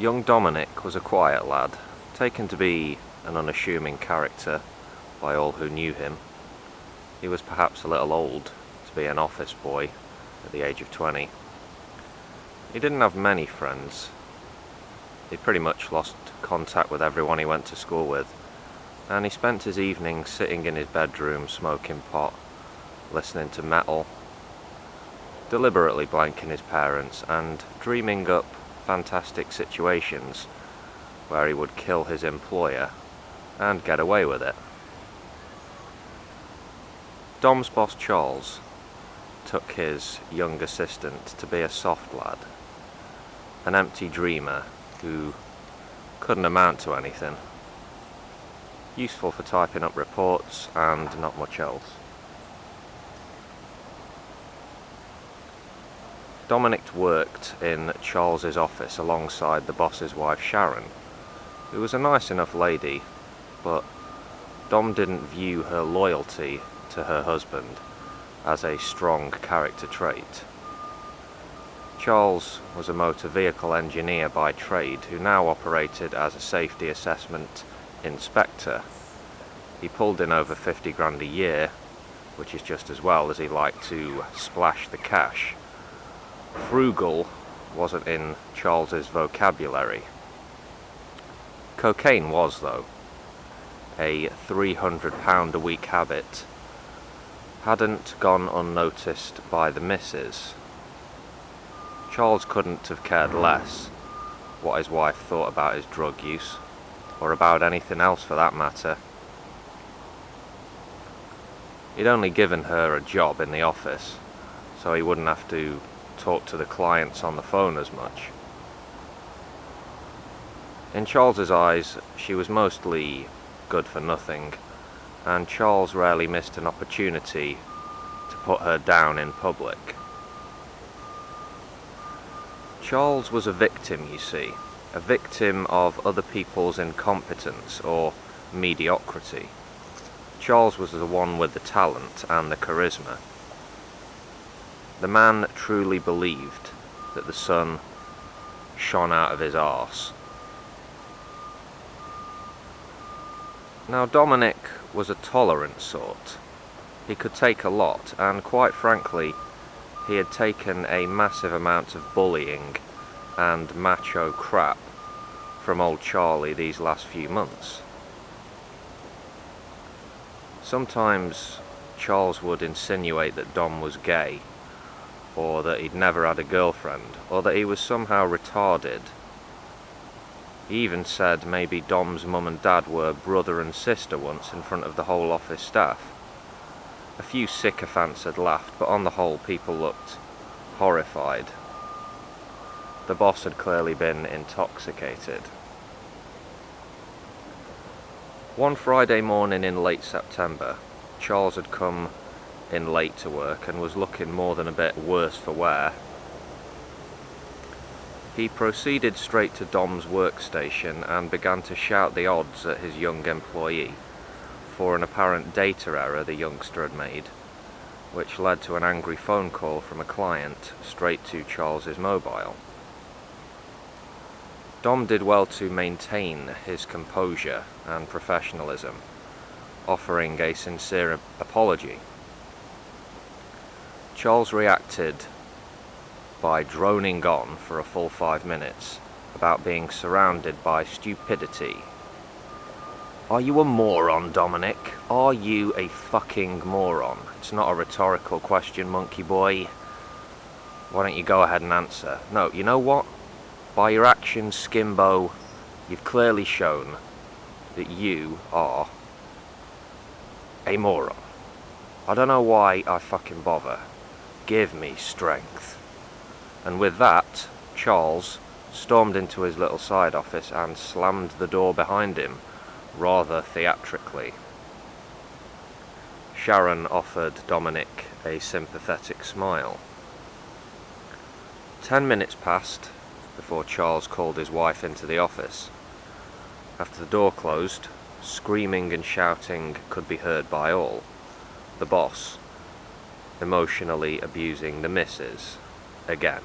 Young Dominic was a quiet lad, taken to be an unassuming character by all who knew him. He was perhaps a little old to be an office boy at the age of 20. He didn't have many friends. He pretty much lost contact with everyone he went to school with, and he spent his evenings sitting in his bedroom smoking pot, listening to metal, deliberately blanking his parents, and dreaming up fantastic situations where he would kill his employer and get away with it. Dom's boss Charles took his young assistant to be a soft lad, an empty dreamer who couldn't amount to anything, useful for typing up reports and not much else. Dominic worked in Charles's office alongside the boss's wife Sharon, who was a nice enough lady, but Dom didn't view her loyalty to her husband as a strong character trait. Charles was a motor vehicle engineer by trade who now operated as a safety assessment inspector. He pulled in over 50 grand a year, which is just as well, as he liked to splash the cash. Frugal wasn't in Charles's vocabulary. Cocaine was, though. A £300 a week habit hadn't gone unnoticed by the missus. Charles couldn't have cared less what his wife thought about his drug use, or about anything else for that matter. He'd only given her a job in the office, so he wouldn't have to talk to the clients on the phone as much. In Charles's eyes, she was mostly good for nothing, and Charles rarely missed an opportunity to put her down in public. Charles was a victim, you see, a victim of other people's incompetence or mediocrity. Charles was the one with the talent and the charisma. The man truly believed that the sun shone out of his arse. Now Dominic was a tolerant sort. He could take a lot, and quite frankly, he had taken a massive amount of bullying and macho crap from old Charlie these last few months. Sometimes Charles would insinuate that Dom was gay, or that he'd never had a girlfriend, or that he was somehow retarded. He even said maybe Dom's mum and dad were brother and sister once in front of the whole office staff. A few sycophants had laughed, but on the whole people looked horrified. The boss had clearly been intoxicated. One Friday morning in late September, Charles had come in late to work and was looking more than a bit worse for wear. He proceeded straight to Dom's workstation and began to shout the odds at his young employee for an apparent data error the youngster had made, which led to an angry phone call from a client straight to Charles's mobile. Dom did well to maintain his composure and professionalism, offering a sincere apology. Charles reacted by droning on for a full 5 minutes about being surrounded by stupidity. Are you a moron, Dominic? Are you a fucking moron? It's not a rhetorical question, monkey boy. Why don't you go ahead and answer? No, you know what? By your actions, Skimbo, you've clearly shown that you are a moron. I don't know why I fucking bother. Give me strength. And with that, Charles stormed into his little side office and slammed the door behind him, rather theatrically. Sharon offered Dominic a sympathetic smile. 10 minutes passed before Charles called his wife into the office. After the door closed, screaming and shouting could be heard by all. The boss emotionally abusing the missus again.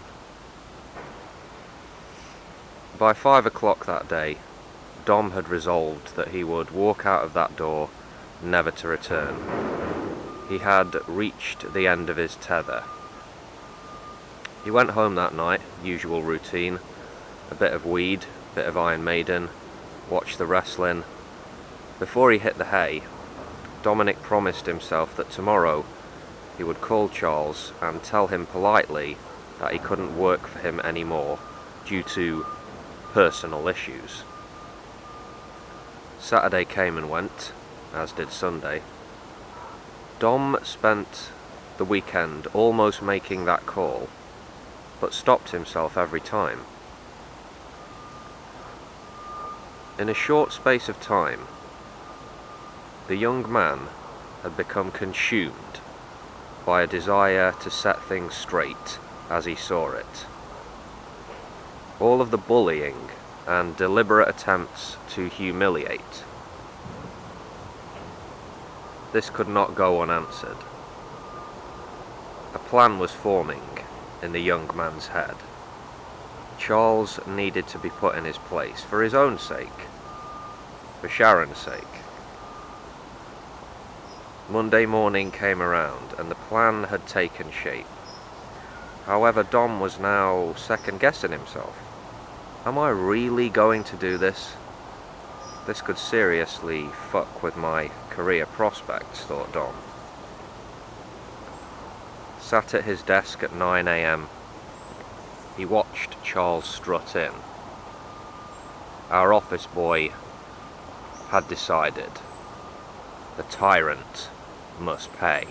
By 5 o'clock that day, Dom had resolved that he would walk out of that door, never to return. He had reached the end of his tether. He went home that night, usual routine, a bit of weed, bit of Iron Maiden, watched the wrestling. Before he hit the hay, Dominic promised himself that tomorrow he would call Charles and tell him politely that he couldn't work for him anymore due to personal issues. Saturday came and went, as did Sunday. Dom spent the weekend almost making that call, but stopped himself every time. In a short space of time, the young man had become consumed by a desire to set things straight as he saw it. All of the bullying and deliberate attempts to humiliate. This could not go unanswered. A plan was forming in the young man's head. Charles needed to be put in his place, for his own sake, for Sharon's sake. Monday morning came around, and the plan had taken shape. However, Dom was now second-guessing himself. Am I really going to do this? This could seriously fuck with my career prospects, thought Dom. Sat at his desk at 9 a.m. He watched Charles strut in. Our office boy had decided. The tyrant must pay.